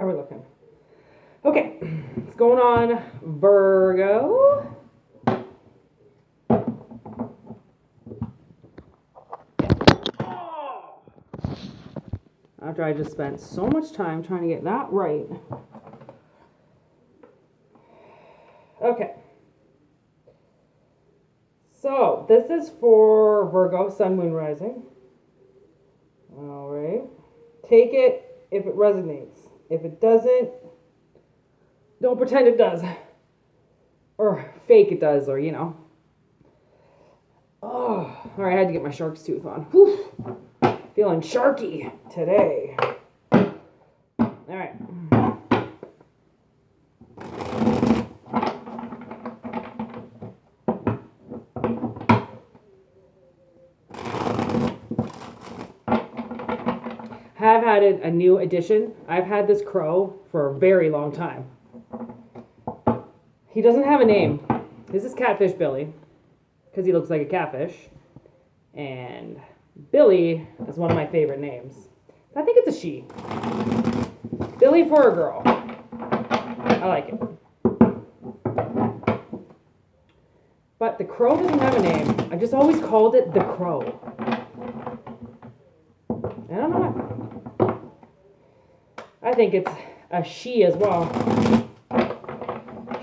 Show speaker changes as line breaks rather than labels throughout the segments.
are we looking? Okay, what's going on, Virgo? Oh! After I just spent so much time trying to get that right. Okay. So, this is for Virgo, Sun, Moon, Rising. All right. Take it if it resonates. If it doesn't, don't pretend it does. Or fake it does, or, you know. Oh, all right, I had to get my shark's tooth on. Whew. Feeling sharky today. All right. Have had a new addition. I've had this crow for a very long time. He doesn't have a name. This is Catfish Billy, because he looks like a catfish. And Billy is one of my favorite names. I think it's a she. Billy for a girl. I like it. But the crow doesn't have a name. I just always called it the crow. I don't know why. I think it's a she as well.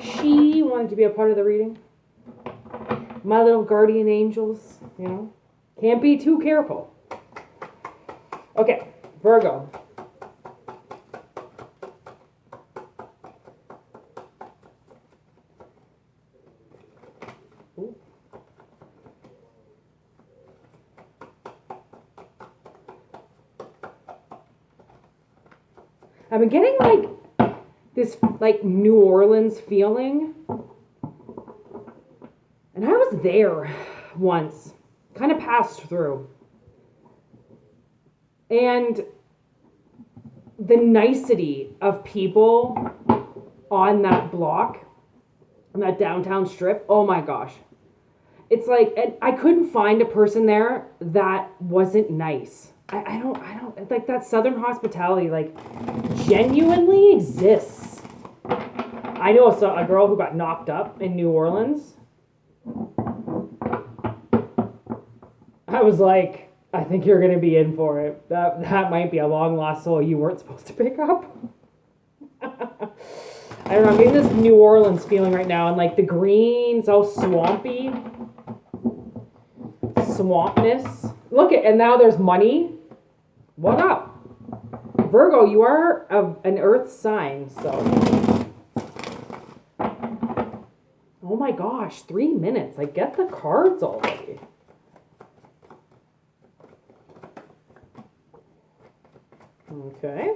She wanted to be a part of the reading. My little guardian angels, you know. Can't be too careful. Okay, Virgo. Ooh. I've been getting like this like New Orleans feeling. And I was there once, kind of passed through. And the nicety of people on that block, on that downtown strip, oh my gosh. It's like, and I couldn't find a person there that wasn't nice. I don't, like that Southern hospitality, like, genuinely exists. I know a girl who got knocked up in New Orleans. I was like, I think you're going to be in for it. That might be a long lost soul you weren't supposed to pick up. I don't know, I'm getting this New Orleans feeling right now, and like the green's all swampy. Swampness. Look at, and now there's money. What up? Virgo, you are an earth sign, so. Oh my gosh, 3 minutes. Like, get the cards already. Okay.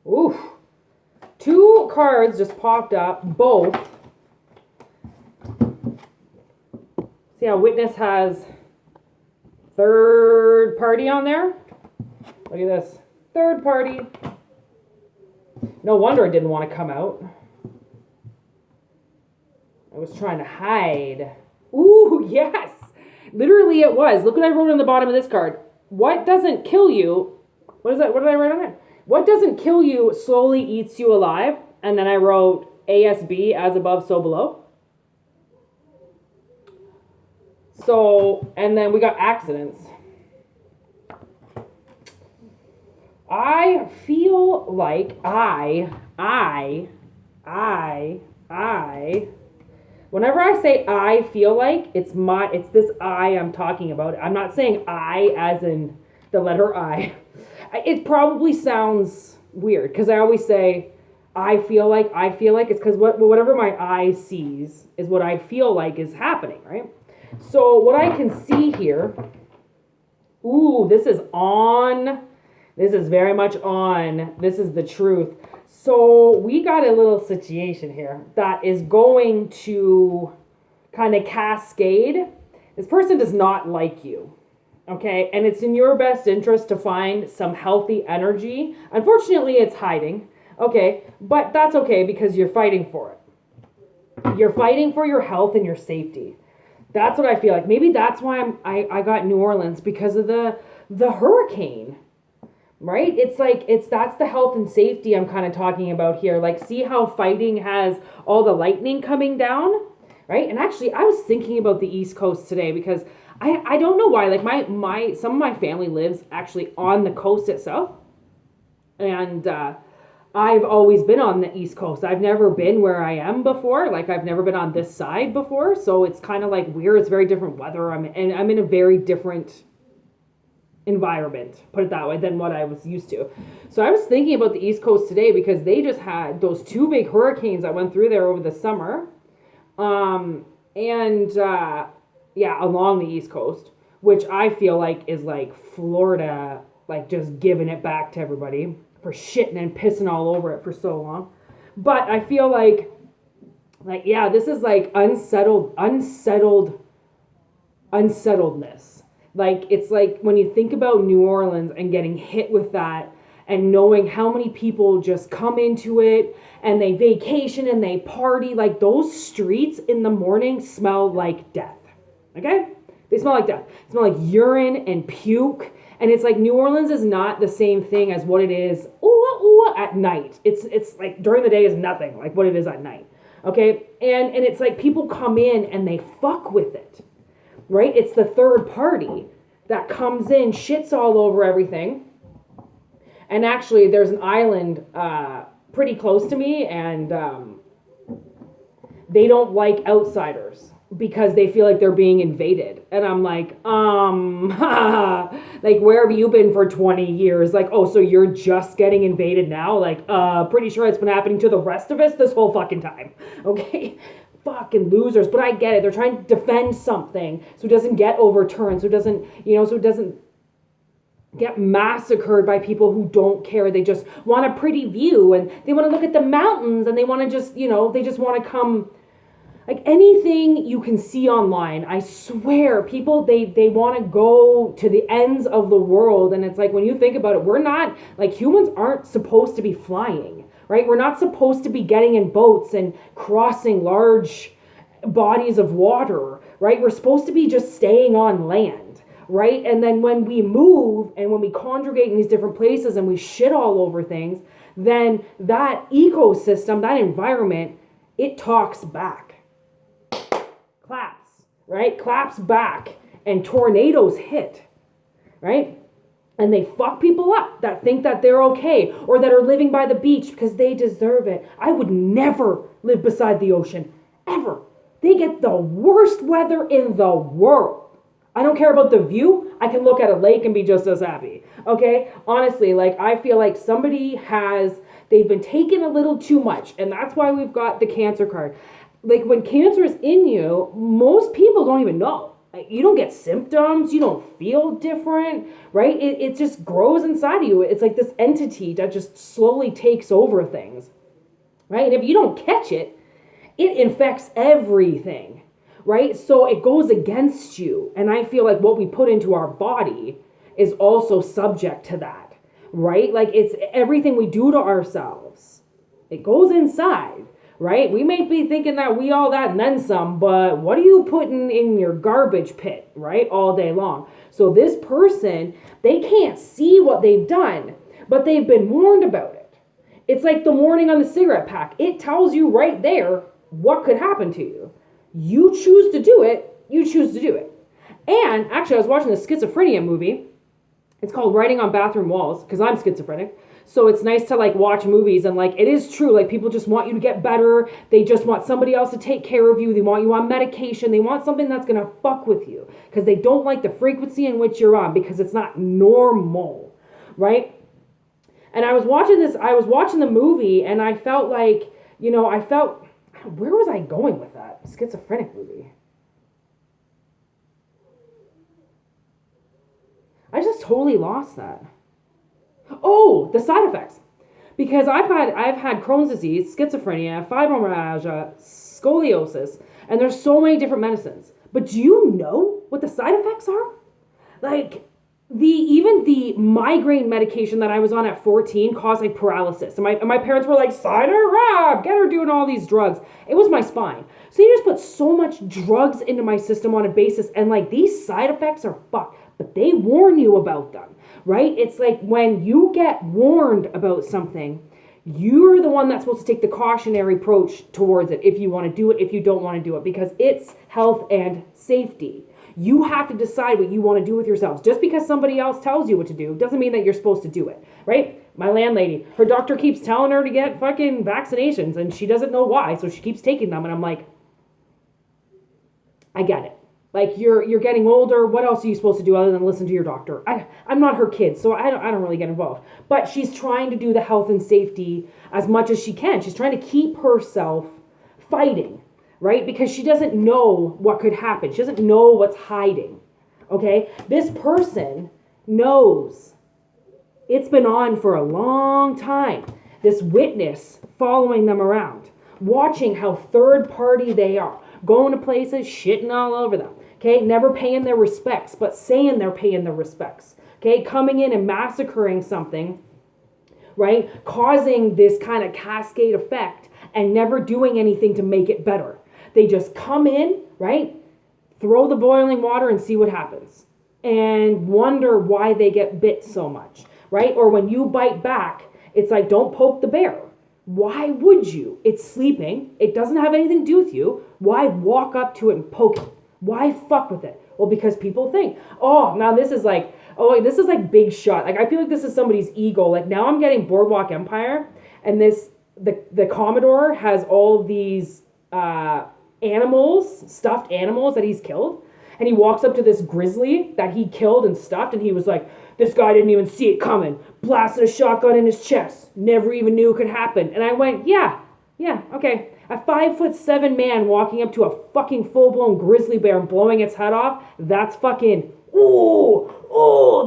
Oof. 2 cards just popped up, both. See how Witness has third party on there? Look at this. Third party. No wonder it didn't want to come out. I was trying to hide. Ooh, yes. Literally it was. Look what I wrote on the bottom of this card. What doesn't kill you? What is that? What did I write on there? What doesn't kill you slowly eats you alive. And then I wrote ASB, as above, so below. So, and then we got accidents. I feel like whenever I say I feel like, it's this I I'm talking about. I'm not saying I as in the letter I. It probably sounds weird because I always say I feel like. It's because whatever my eye sees is what I feel like is happening, right? So what I can see here, ooh, this is on. This is very much on. This is the truth. So we got a little situation here that is going to kind of cascade. This person does not like you, okay? And it's in your best interest to find some healthy energy. Unfortunately, it's hiding, okay? But that's okay because you're fighting for it. You're fighting for your health and your safety. That's what I feel like. Maybe that's why I got New Orleans, because of the hurricane. Right? It's like that's the health and safety I'm kind of talking about here. Like, see how fighting has all the lightning coming down, right? And actually, I was thinking about the East Coast today, because I don't know why. Like, my some of my family lives actually on the coast itself, and I've always been on the East Coast. I've never been where I am before. Like, I've never been on this side before, so it's kind of like weird. It's very different weather. I'm in a very different environment, put it that way, than what I was used to. So I was thinking about the East Coast today, because they just had those two big hurricanes that went through there over the summer. Yeah, along the East Coast, which I feel like is like Florida, like just giving it back to everybody for shitting and pissing all over it for so long. But I feel like yeah, this is like unsettledness. Like, it's like when you think about New Orleans and getting hit with that, and knowing how many people just come into it and they vacation and they party, like, those streets in the morning smell like death. Okay? They smell like death. They smell like urine and puke. And it's like New Orleans is not the same thing as what it is at night. It's like during the day is nothing like what it is at night. Okay? And it's like people come in and they fuck with it. Right? It's the third party that comes in, shits all over everything. And actually, there's an island pretty close to me, and they don't like outsiders because they feel like they're being invaded. And I'm like, like, where have you been for 20 years? Like, oh, so you're just getting invaded now? Like, pretty sure it's been happening to the rest of us this whole fucking time. Okay? Fucking losers. But I get it. They're trying to defend something so it doesn't get overturned, so it doesn't, so it doesn't get massacred by people who don't care. They just want a pretty view, and they want to look at the mountains, and they want to just, they just want to come. Like, anything you can see online, I swear, people, they want to go to the ends of the world. And it's like, when you think about it, we're not, like, humans aren't supposed to be flying. Right? We're not supposed to be getting in boats and crossing large bodies of water, right? We're supposed to be just staying on land, right? And then when we move and when we congregate in these different places and we shit all over things, then that ecosystem, that environment, it talks back. Claps, right? Claps back, and tornadoes hit, right? And they fuck people up that think that they're okay, or that are living by the beach because they deserve it. I would never live beside the ocean, ever. They get the worst weather in the world. I don't care about the view. I can look at a lake and be just as happy. Okay? Honestly, like, I feel like they've been taking a little too much. And that's why we've got the Cancer card. Like, when cancer is in you, most people don't even know. You don't get symptoms. You don't feel different, right? It just grows inside of you. It's like this entity that just slowly takes over things, right? And if you don't catch it, it infects everything, right? So it goes against you. And I feel like what we put into our body is also subject to that, right? Like, it's everything we do to ourselves. It goes inside. Right? We may be thinking that we all that and then some, but what are you putting in your garbage pit, right? All day long. So this person, they can't see what they've done, but they've been warned about it. It's like the warning on the cigarette pack. It tells you right there what could happen to you. You choose to do it. You choose to do it. And actually, I was watching the schizophrenia movie. It's called Writing on Bathroom Walls, because I'm schizophrenic. So it's nice to, like, watch movies, and, like, it is true. Like, people just want you to get better. They just want somebody else to take care of you. They want you on medication. They want something that's going to fuck with you, because they don't like the frequency in which you're on, because it's not normal, right? And I was watching the movie, and I felt like, where was I going with that schizophrenic movie? I just totally lost that. Oh, the side effects. Because I've had Crohn's disease, schizophrenia, fibromyalgia, scoliosis, and there's so many different medicines. But do you know what the side effects are? Like, even the migraine medication that I was on at 14 caused like paralysis. And my parents were like, sign her up, get her doing all these drugs. It was my spine. So they just put so much drugs into my system on a basis, and like these side effects are fucked, but they warn you about them, right? It's like when you get warned about something, you're the one that's supposed to take the cautionary approach towards it if you want to do it, if you don't want to do it, because it's health and safety. You have to decide what you want to do with yourselves. Just because somebody else tells you what to do doesn't mean that you're supposed to do it, right? My landlady, her doctor keeps telling her to get fucking vaccinations and she doesn't know why, so she keeps taking them. And I'm like, I get it. Like, you're getting older. What else are you supposed to do other than listen to your doctor? I'm not her kid, so I don't really get involved. But she's trying to do the health and safety as much as she can. She's trying to keep herself fighting, right? Because she doesn't know what could happen. She doesn't know what's hiding, okay? This person knows. It's been on for a long time. This witness following them around, watching how third party they are, going to places, shitting all over them, okay? Never paying their respects, but saying they're paying their respects, okay? Coming in and massacring something, right? Causing this kind of cascade effect and never doing anything to make it better. They just come in, right? Throw the boiling water and see what happens. And wonder why they get bit so much, right? Or when you bite back, it's like, don't poke the bear. Why would you? It's sleeping. It doesn't have anything to do with you. Why walk up to it and poke it? Why fuck with it? Well, because people think, oh, now this is like big shot. Like, I feel like this is somebody's ego. Like, now I'm getting Boardwalk Empire, and the Commodore has all of these stuffed animals that he's killed. And he walks up to this grizzly that he killed and stuffed, and he was like, this guy didn't even see it coming. Blasted a shotgun in his chest. Never even knew it could happen. And I went, yeah, okay. A 5'7" man walking up to a fucking full-blown grizzly bear and blowing its head off, that's fucking,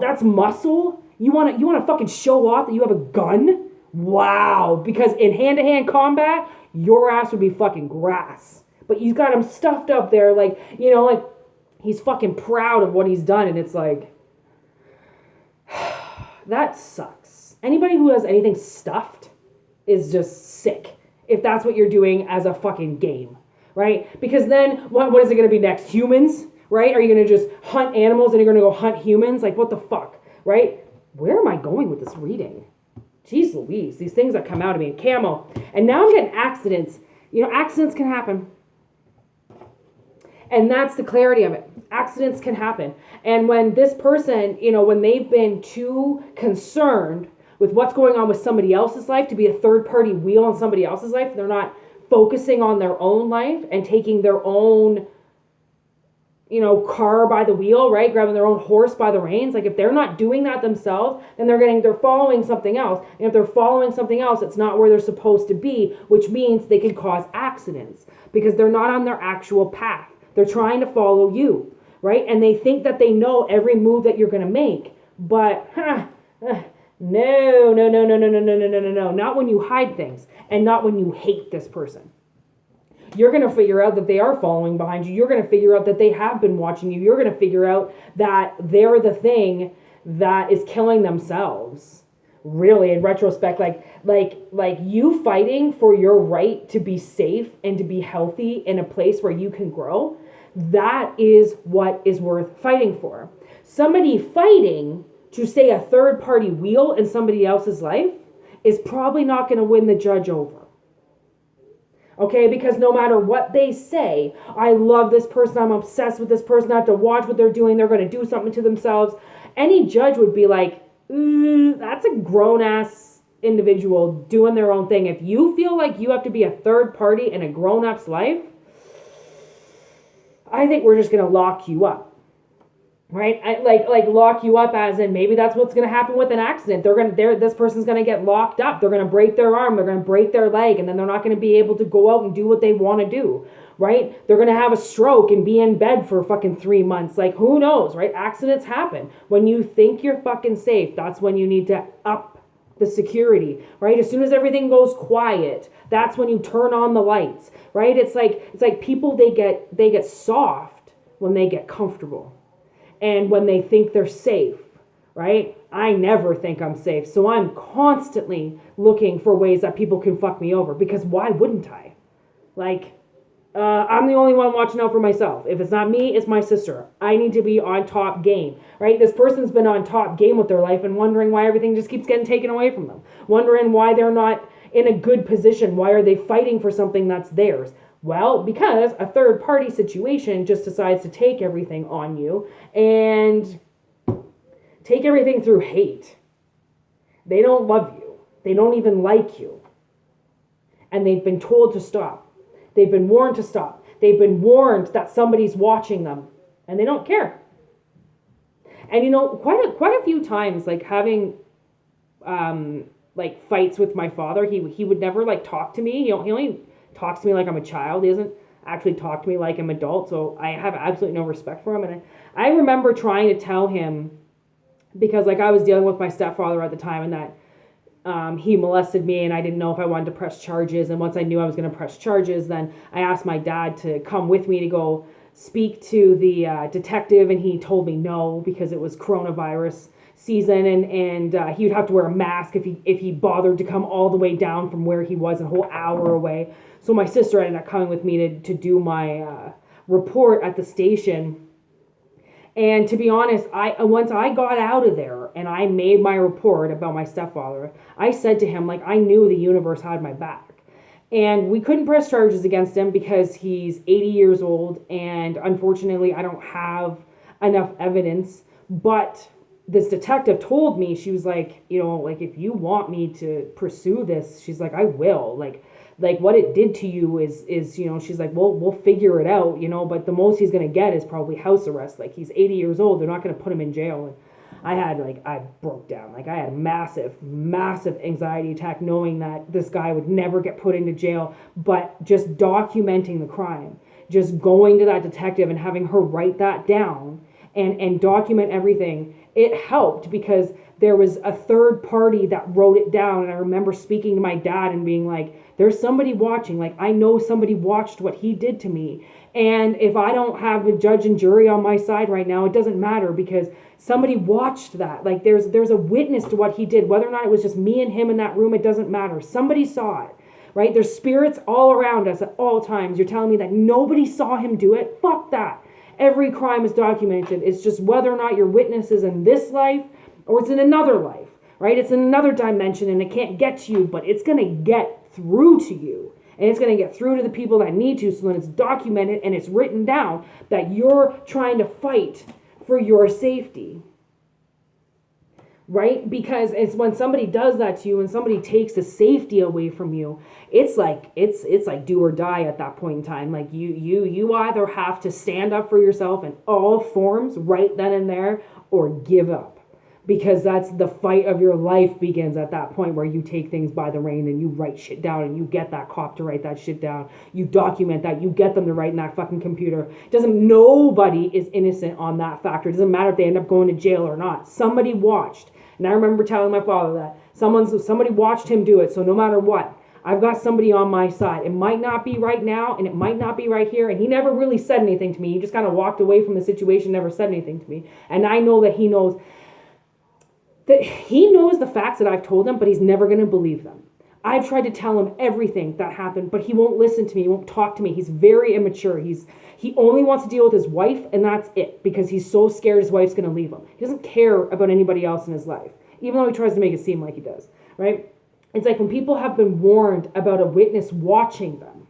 that's muscle? You wanna fucking show off that you have a gun? Wow. Because in hand-to-hand combat, your ass would be fucking grass. But he's got him stuffed up there, like, like, he's fucking proud of what he's done, and it's like, that sucks. Anybody who has anything stuffed is just sick, if that's what you're doing as a fucking game, right? Because then, what is it going to be next? Humans, right? Are you going to just hunt animals and you're going to go hunt humans? Like, what the fuck, right? Where am I going with this reading? Jeez Louise, these things that come out of me. Camo. And now I'm getting accidents. Accidents can happen. And that's the clarity of it. Accidents can happen. And when this person, when they've been too concerned with what's going on with somebody else's life to be a third-party wheel in somebody else's life, they're not focusing on their own life and taking their own, car by the wheel, right? Grabbing their own horse by the reins. Like, if they're not doing that themselves, then they're following something else. And if they're following something else, it's not where they're supposed to be, which means they can cause accidents because they're not on their actual path. They're trying to follow you, right? And they think that they know every move that you're going to make. But, no. Not when you hide things and not when you hate this person. You're going to figure out that they are following behind you. You're going to figure out that they have been watching you. You're going to figure out that they're the thing that is killing themselves. Really, in retrospect, like you fighting for your right to be safe and to be healthy in a place where you can grow, that is what is worth fighting for. Somebody fighting to stay a third-party wheel in somebody else's life is probably not going to win the judge over. Okay, because no matter what they say, I love this person, I'm obsessed with this person, I have to watch what they're doing, they're going to do something to themselves. Any judge would be like, that's a grown-ass individual doing their own thing. If you feel like you have to be a third party in a grown-up's life, I think we're just going to lock you up. Right? Like lock you up as in maybe that's what's going to happen with an accident. This person's going to get locked up. They're going to break their arm. They're going to break their leg. And then they're not going to be able to go out and do what they want to do. Right? They're going to have a stroke and be in bed for fucking 3 months. Like, who knows? Right? Accidents happen. When you think you're fucking safe, that's when you need to up the security. Right? As soon as everything goes quiet, that's when you turn on the lights. Right? It's like people, they get soft when they get comfortable. And when they think they're safe, right? I never think I'm safe. So I'm constantly looking for ways that people can fuck me over, because why wouldn't I? Like, I'm the only one watching out for myself. If it's not me, it's my sister. I need to be on top game, right? This person's been on top game with their life and wondering why everything just keeps getting taken away from them. Wondering why they're not in a good position. Why are they fighting for something that's theirs? Well, because a third party situation just decides to take everything on you and take everything through hate. They don't love you. They don't even like you. And they've been told to stop. They've been warned to stop. They've been warned that somebody's watching them, and they don't care. And quite a few times, like having like fights with my father, he would never like talk to me. He only talks to me like I'm a child. He doesn't actually talk to me like I'm an adult. So I have absolutely no respect for him. And I remember trying to tell him, because like I was dealing with my stepfather at the time, and that he molested me, and I didn't know if I wanted to press charges. And once I knew I was going to press charges, then I asked my dad to come with me to go speak to the detective, and he told me no, because it was coronavirus season, and he would have to wear a mask if he bothered to come all the way down from where he was, a whole hour away. So my sister ended up coming with me to do my report at the station. And to be honest, once I got out of there and I made my report about my stepfather, I said to him, like, I knew the universe had my back. And we couldn't press charges against him because he's 80 years old, and unfortunately I don't have enough evidence. But this detective told me, she was like, like, if you want me to pursue this, she's like, I will. Like what it did to you is she's like, well, we'll figure it out, but the most he's going to get is probably house arrest. Like, he's 80 years old. They're not going to put him in jail. And I broke down. Like, I had a massive anxiety attack knowing that this guy would never get put into jail. But just documenting the crime, just going to that detective and having her write that down and document everything, it helped, because there was a third party that wrote it down. And I remember speaking to my dad and being like, there's somebody watching. Like, I know somebody watched what he did to me. And if I don't have a judge and jury on my side right now, it doesn't matter, because somebody watched that. Like, there's a witness to what he did. Whether or not it was just me and him in that room, it doesn't matter. Somebody saw it, right? There's spirits all around us at all times. You're telling me that nobody saw him do it? Fuck that. Every crime is documented. It's just whether or not your witness is in this life or it's in another life, right? It's in another dimension, and it can't get to you, but it's going to get through to you. And it's going to get through to the people that need to, so then it's documented and it's written down that you're trying to fight for your safety. Right? Because it's when somebody does that to you, and somebody takes the safety away from you, it's like do or die at that point in time. Like, you either have to stand up for yourself in all forms right then and there, or give up. Because that's the fight of your life begins at that point, where you take things by the rein and you write shit down, and you get that cop to write that shit down. You document that. You get them to write in that fucking computer. Nobody is innocent on that factor. It doesn't matter if they end up going to jail or not. Somebody watched. And I remember telling my father that somebody watched him do it. So no matter what, I've got somebody on my side. It might not be right now, and it might not be right here. And he never really said anything to me. He just kind of walked away from the situation, never said anything to me. And I know that he knows the facts that I've told him, but he's never going to believe them. I've tried to tell him everything that happened, but he won't listen to me. He won't talk to me. He's very immature. He only wants to deal with his wife, and that's it, because he's so scared his wife's going to leave him. He doesn't care about anybody else in his life, even though he tries to make it seem like he does, right? It's like when people have been warned about a witness watching them,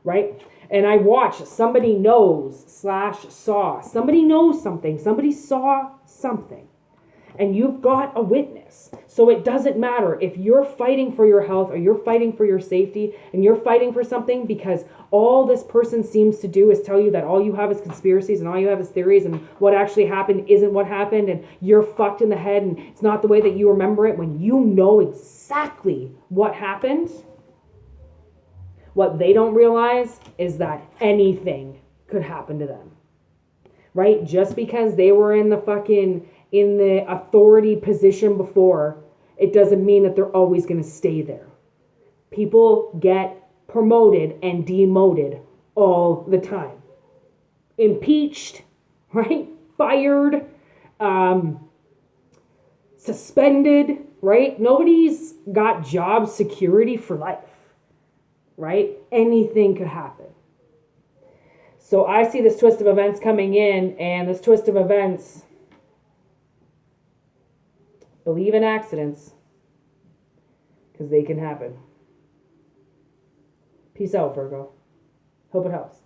right? And I watched, somebody knows/saw. Somebody knows something. Somebody saw something. And you've got a witness. So it doesn't matter if you're fighting for your health, or you're fighting for your safety, and you're fighting for something because all this person seems to do is tell you that all you have is conspiracies and all you have is theories, and what actually happened isn't what happened, and you're fucked in the head and it's not the way that you remember it, when you know exactly what happened. What they don't realize is that anything could happen to them, right? Just because they were in the authority position before, it doesn't mean that they're always going to stay there. People get promoted and demoted all the time. Impeached, right? Fired. suspended, right? Nobody's got job security for life, right? Anything could happen. So I see this twist of events coming in, and this twist of events, believe in accidents, because they can happen. Peace out, Virgo. Hope it helps.